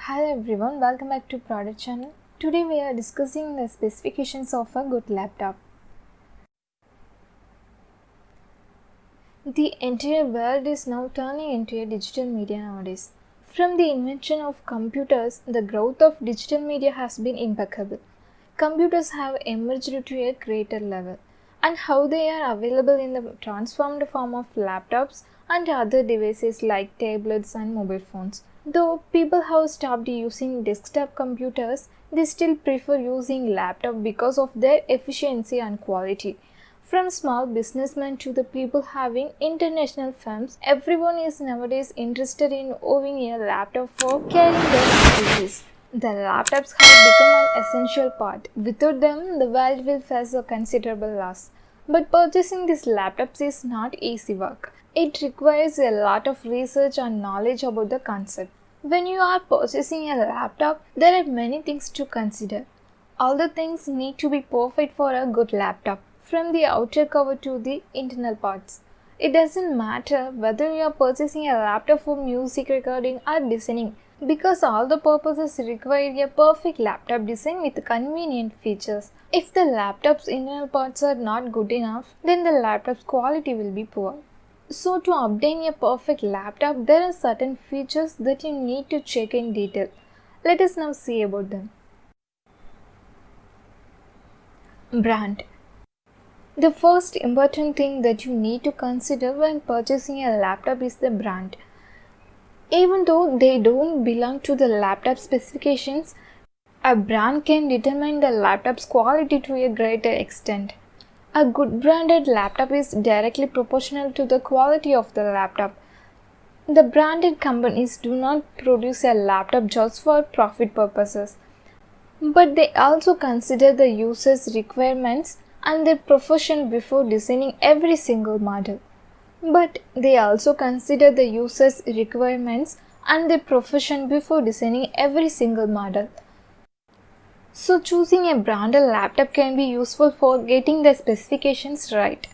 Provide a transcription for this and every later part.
Hello everyone, welcome back to Product Channel. Today we are discussing the specifications of a good laptop. The entire world is now turning into a digital media nowadays. From the invention of computers, the growth of digital media has been impeccable. Computers have emerged to a greater level, and how they are available in the transformed form of laptops and other devices like tablets and mobile phones. Though people have stopped using desktop computers, they still prefer using laptop because of their efficiency and quality. From small businessmen to the people having international firms, everyone is nowadays interested in owning a laptop for carrying their activities. The laptops have become an essential part. Without them, the world will face a considerable loss. But purchasing these laptops is not easy work. It requires a lot of research and knowledge about the concept. When you are purchasing a laptop, there are many things to consider. All the things need to be perfect for a good laptop, from the outer cover to the internal parts. It doesn't matter whether you are purchasing a laptop for music recording or designing, because all the purposes require a perfect laptop design with convenient features. If the laptop's internal parts are not good enough, then the laptop's quality will be poor. So to obtain a perfect laptop, there are certain features that you need to check in detail. Let us now see about them. Brand. The first important thing that you need to consider when purchasing a laptop is the brand. Even though they don't belong to the laptop specifications, a brand can determine the laptop's quality to a greater extent. A good branded laptop is directly proportional to the quality of the laptop. The branded companies do not produce a laptop just for profit purposes, but they also consider the user's requirements and their profession before designing every single model. But they also consider the user's requirements and their profession before designing every single model. So choosing a branded laptop can be useful for getting the specifications right.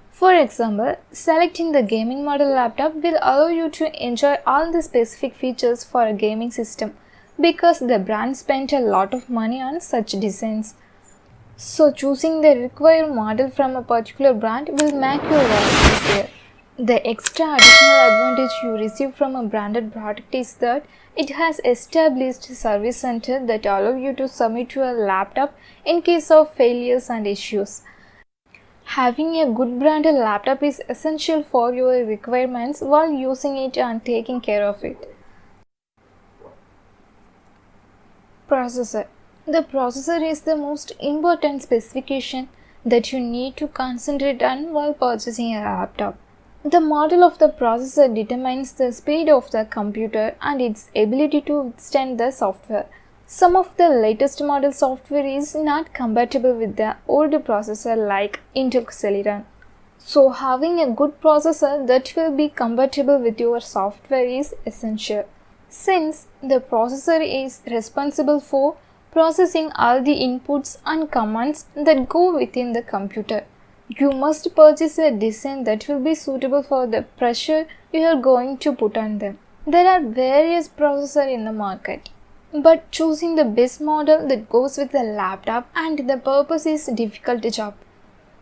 For example, selecting the gaming model laptop will allow you to enjoy all the specific features for a gaming system because the brand spent a lot of money on such designs. So choosing the required model from a particular brand will make your work easier. The extra additional advantage you receive from a branded product is that it has established service center that allow you to submit your laptop in case of failures and issues. Having a good branded laptop is essential for your requirements while using it and taking care of it. Processor. The processor is the most important specification that you need to concentrate on while purchasing a laptop. The model of the processor determines the speed of the computer and its ability to withstand the software. Some of the latest model software is not compatible with the older processor like Intel Celeron. So having a good processor that will be compatible with your software is essential, since the processor is responsible for processing all the inputs and commands that go within the computer. You must purchase a design that will be suitable for the pressure you are going to put on them. There are various processors in the market, but choosing the best model that goes with the laptop and the purpose is a difficult job.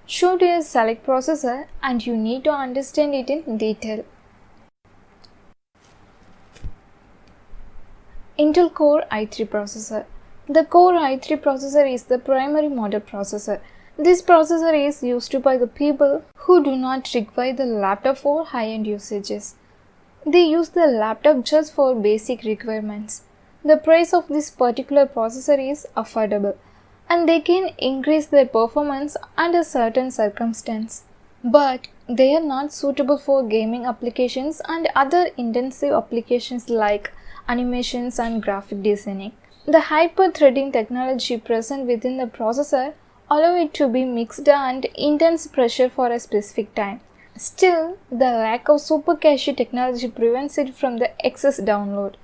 Should you select processor and you need to understand it in detail. Intel Core i3 processor. The Core i3 processor is the primary model processor. This processor is used by the people who do not require the laptop for high-end usages. They use the laptop just for basic requirements. The price of this particular processor is affordable, and they can increase their performance under certain circumstances. But they are not suitable for gaming applications and other intensive applications like animations and graphic designing. The hyper-threading technology present within the processor allow it to be mixed and intense pressure for a specific time. Still, the lack of super cache technology prevents it from the excess download.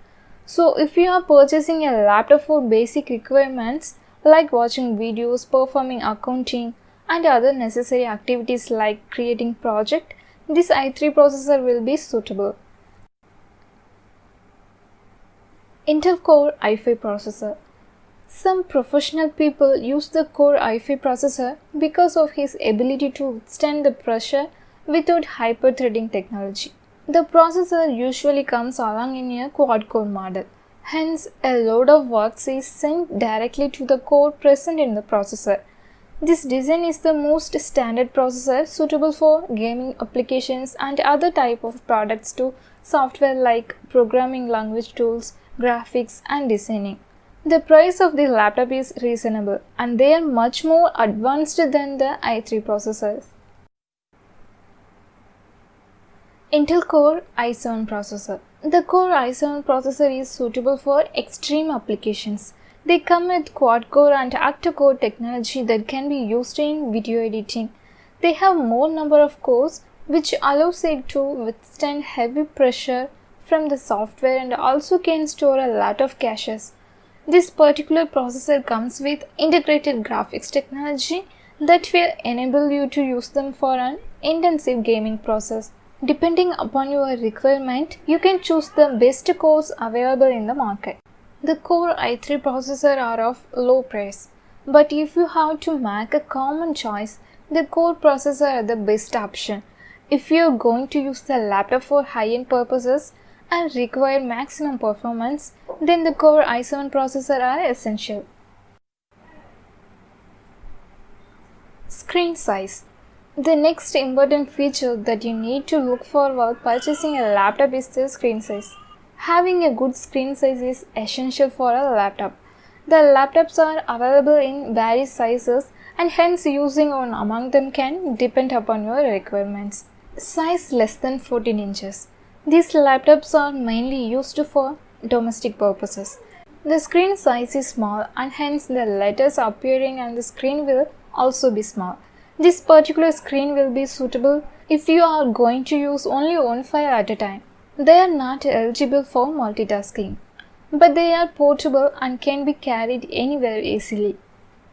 So if you are purchasing a laptop for basic requirements like watching videos, performing accounting, and other necessary activities like creating project, this i3 processor will be suitable. Intel Core i5 processor. Some professional people use the Core i5 processor because of his ability to withstand the pressure without hyper-threading technology. The processor usually comes along in a quad-core model. Hence, a load of works is sent directly to the core present in the processor. This design is the most standard processor suitable for gaming applications and other type of products to software like programming language tools, graphics and designing. The price of the laptop is reasonable and they are much more advanced than the i3 processors. Intel Core i7 processor. The Core i7 processor is suitable for extreme applications. They come with quad-core and octa-core technology that can be used in video editing. They have more number of cores which allows it to withstand heavy pressure from the software and also can store a lot of caches. This particular processor comes with integrated graphics technology that will enable you to use them for an intensive gaming process. Depending upon your requirement, you can choose the best cores available in the market. The Core i3 processor are of low price, but if you have to make a common choice, the Core processor are the best option. If you are going to use the laptop for high-end purposes and require maximum performance, then the Core i7 processor are essential. Screen size. The next important feature that you need to look for while purchasing a laptop is the screen size. Having a good screen size is essential for a laptop. The laptops are available in various sizes and hence using one among them can depend upon your requirements. Size less than 14 inches. These laptops are mainly used for domestic purposes. The screen size is small and hence the letters appearing on the screen will also be small. This particular screen will be suitable if you are going to use only one file at a time. They are not eligible for multitasking, but they are portable and can be carried anywhere easily.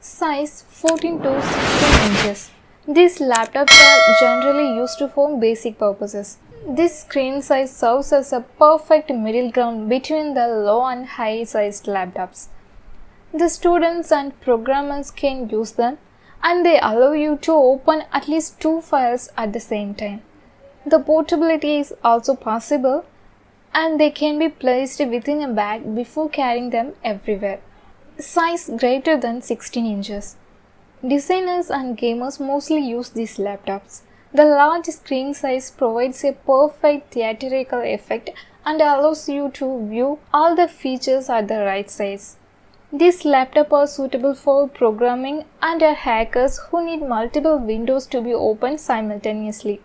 Size 14 to 16 inches. These laptops are generally used for basic purposes. This screen size serves as a perfect middle ground between the low and high sized laptops. The students and programmers can use them and they allow you to open at least 2 files at the same time. The portability is also possible and they can be placed within a bag before carrying them everywhere. Size greater than 16 inches. Designers and gamers mostly use these laptops. The large screen size provides a perfect theatrical effect and allows you to view all the features at the right size. These laptops are suitable for programming and are hackers who need multiple windows to be opened simultaneously.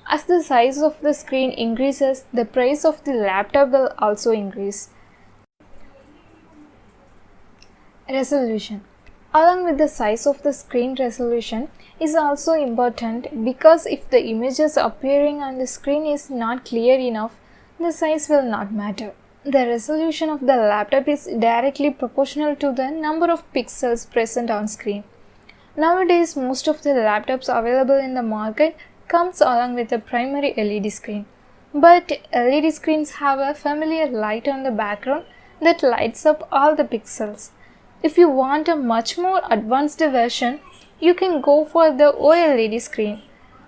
As the size of the screen increases, the price of the laptop will also increase. Resolution. Along with the size of the screen, resolution is also important because if the images appearing on the screen is not clear enough, the size will not matter. The resolution of the laptop is directly proportional to the number of pixels present on screen. Nowadays, most of the laptops available in the market comes along with a primary LED screen. But LED screens have a familiar light on the background that lights up all the pixels. If you want a much more advanced version, you can go for the OLED screen,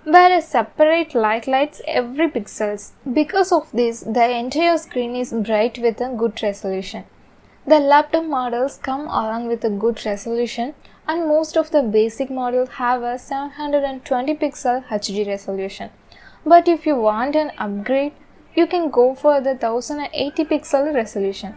where a separate light lights every pixels. Because of this, the entire screen is bright with a good resolution. The laptop models come along with a good resolution and most of the basic models have a 720 pixel HD resolution. But if you want an upgrade, you can go for the 1080 pixel resolution.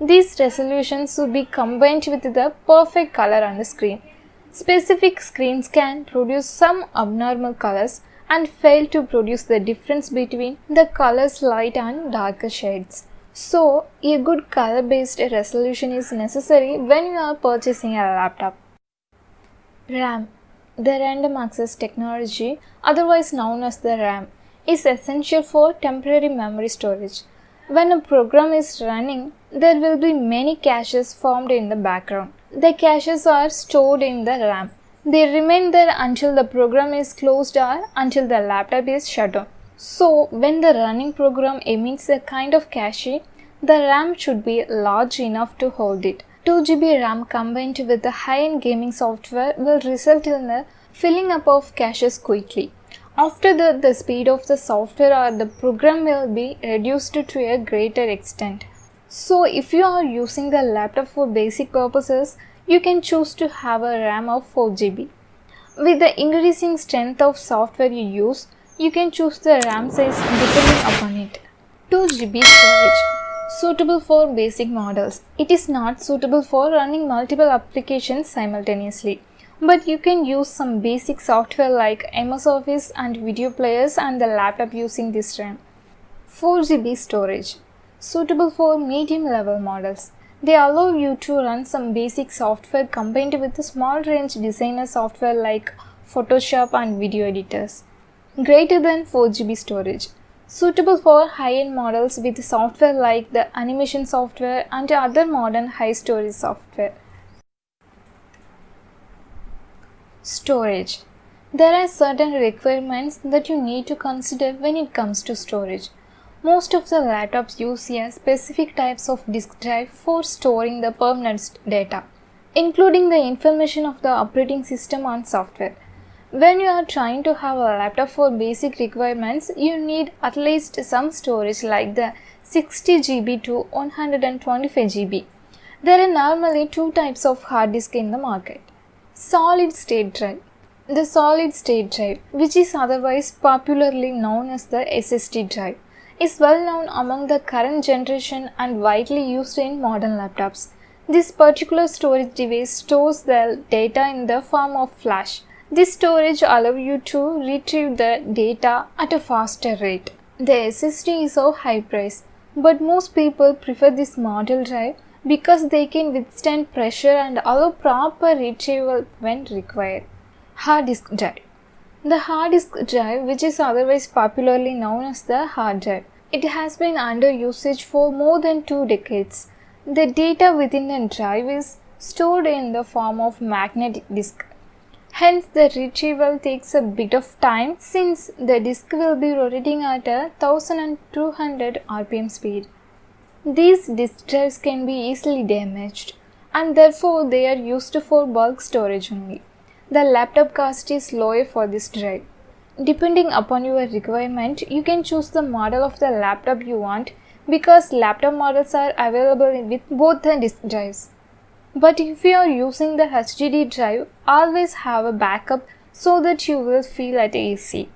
These resolutions should be combined with the perfect color on the screen. Specific screens can produce some abnormal colors and fail to produce the difference between the color's light and darker shades. So, a good color-based resolution is necessary when you are purchasing a laptop. RAM. The random access technology, otherwise known as the RAM, is essential for temporary memory storage. When a program is running, there will be many caches formed in the background. The caches are stored in the RAM. They remain there until the program is closed or until the laptop is shut down. So, when the running program emits a kind of cache, The RAM should be large enough to hold it. 2 GB RAM combined with the high-end gaming software will result in the filling up of caches quickly. After that, the speed of the software or the program will be reduced to a greater extent. So if you are using the laptop for basic purposes, you can choose to have a RAM of 4 GB. With the increasing strength of software you use, you can choose the RAM size depending upon it. 2 GB storage, suitable for basic models. It is not suitable for running multiple applications simultaneously, but you can use some basic software like MS Office and video players and the laptop using this RAM. 4 GB storage, suitable for medium level models. They allow you to run some basic software combined with the small range designer software like Photoshop and video editors. Greater than 4 GB storage, suitable for high-end models with software like the animation software and other modern high storage software. Storage. There are certain requirements that you need to consider when it comes to storage. Most of the laptops use a specific types of disk drive for storing the permanent data, including the information of the operating system and software. When you are trying to have a laptop for basic requirements, you need at least some storage like the 60 GB to 125 GB. There are normally two types of hard disk in the market. Solid state drive. The solid state drive, which is otherwise popularly known as the SSD drive, is well known among the current generation and widely used in modern laptops. This particular storage device stores the data in the form of flash. This storage allows you to retrieve the data at a faster rate. The SSD is of high price, but most people prefer this model drive because they can withstand pressure and allow proper retrieval when required. Hard disk drive. The hard disk drive, which is otherwise popularly known as the hard drive, it has been under usage for more than 2 decades. The data within the drive is stored in the form of magnetic disk. Hence, the retrieval takes a bit of time since the disk will be rotating at a 1200 RPM speed. These disk drives can be easily damaged and therefore they are used for bulk storage only. The laptop cost is lower for this drive. Depending upon your requirement, you can choose the model of the laptop you want because laptop models are available with both the disk drives. But if you are using the HDD drive, always have a backup so that you will feel at ease.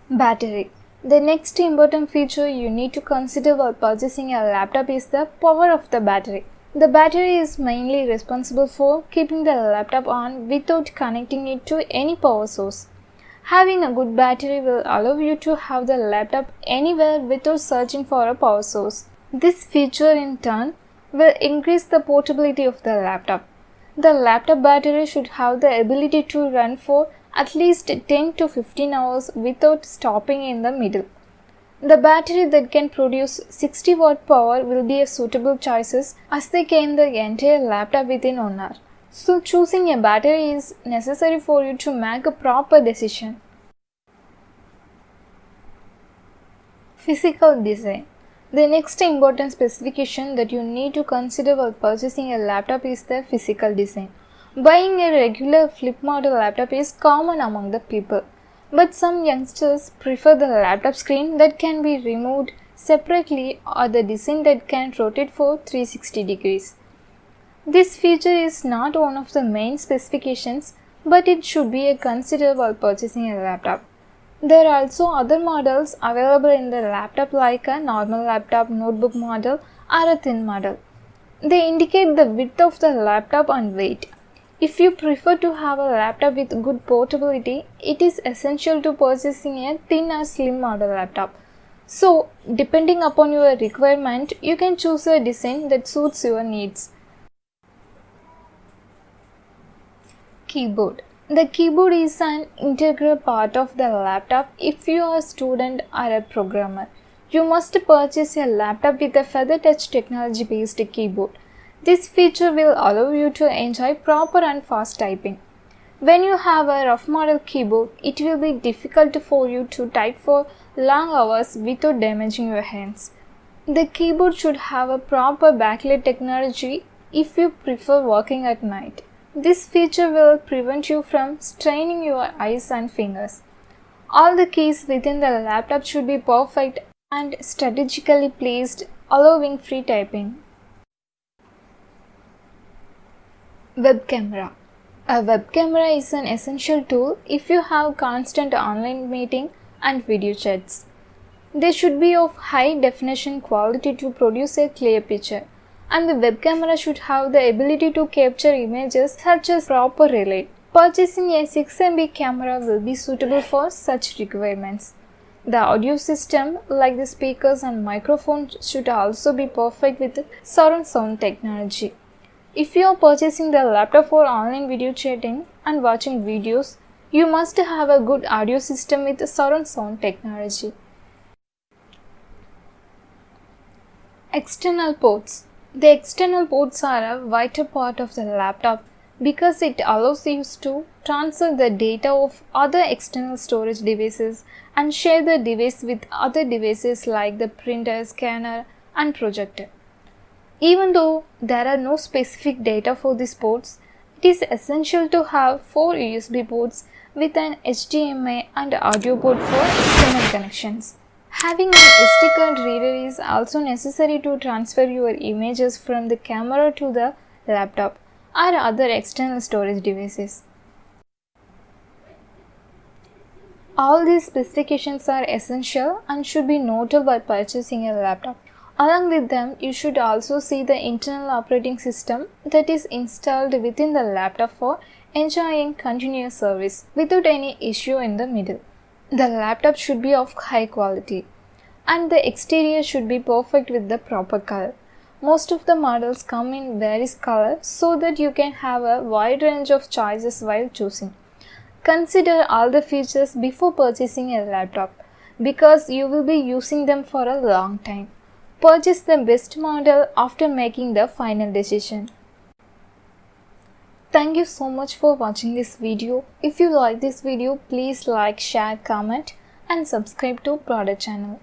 Battery. The next important feature you need to consider while purchasing a laptop is the power of the battery. The battery is mainly responsible for keeping the laptop on without connecting it to any power source. Having a good battery will allow you to have the laptop anywhere without searching for a power source. This feature in turn will increase the portability of the laptop. The laptop battery should have the ability to run for at least 10 to 15 hours without stopping in the middle. The battery that can produce 60 watt power will be a suitable choices as they can the entire laptop within 1 hour. So choosing a battery is necessary for you to make a proper decision. Physical design. The next important specification that you need to consider while purchasing a laptop is the physical design. Buying a regular flip model laptop is common among the people. But some youngsters prefer the laptop screen that can be removed separately or the design that can rotate for 360 degrees. This feature is not one of the main specifications, but it should be considered while purchasing a laptop. There are also other models available in the laptop like a normal laptop, notebook model or a thin model. They indicate the width of the laptop and weight. If you prefer to have a laptop with good portability, it is essential to purchasing a thin or slim model laptop. So, depending upon your requirement, you can choose a design that suits your needs. Keyboard. The keyboard is an integral part of the laptop if you are a student or a programmer. You must purchase a laptop with a FeatherTouch technology based keyboard. This feature will allow you to enjoy proper and fast typing. When you have a rough model keyboard, it will be difficult for you to type for long hours without damaging your hands. The keyboard should have a proper backlight technology if you prefer working at night. This feature will prevent you from straining your eyes and fingers. All the keys within the laptop should be perfect and strategically placed, allowing free typing. Web camera. A web camera is an essential tool if you have constant online meeting and video chats. They should be of high definition quality to produce a clear picture, and the web camera should have the ability to capture images such as proper relief. Purchasing a 6 MB camera will be suitable for such requirements. The audio system, like the speakers and microphones, should also be perfect with surround sound technology. If you are purchasing the laptop for online video chatting and watching videos, you must have a good audio system with surround sound technology. External ports. The external ports are a vital part of the laptop because it allows you to transfer the data of other external storage devices and share the device with other devices like the printer, scanner, and projector. Even though there are no specific data for these ports, it is essential to have 4 USB ports with an HDMI and audio port for external connections. Having an SD card reader is also necessary to transfer your images from the camera to the laptop or other external storage devices. All these specifications are essential and should be noted by purchasing a laptop. Along with them, you should also see the internal operating system that is installed within the laptop for enjoying continuous service without any issue in the middle. The laptop should be of high quality and the exterior should be perfect with the proper color. Most of the models come in various colors so that you can have a wide range of choices while choosing. Consider all the features before purchasing a laptop because you will be using them for a long time. Purchase the best model after making the final decision. Thank you so much for watching this video. If you like this video, please like, share, comment and subscribe to Product channel.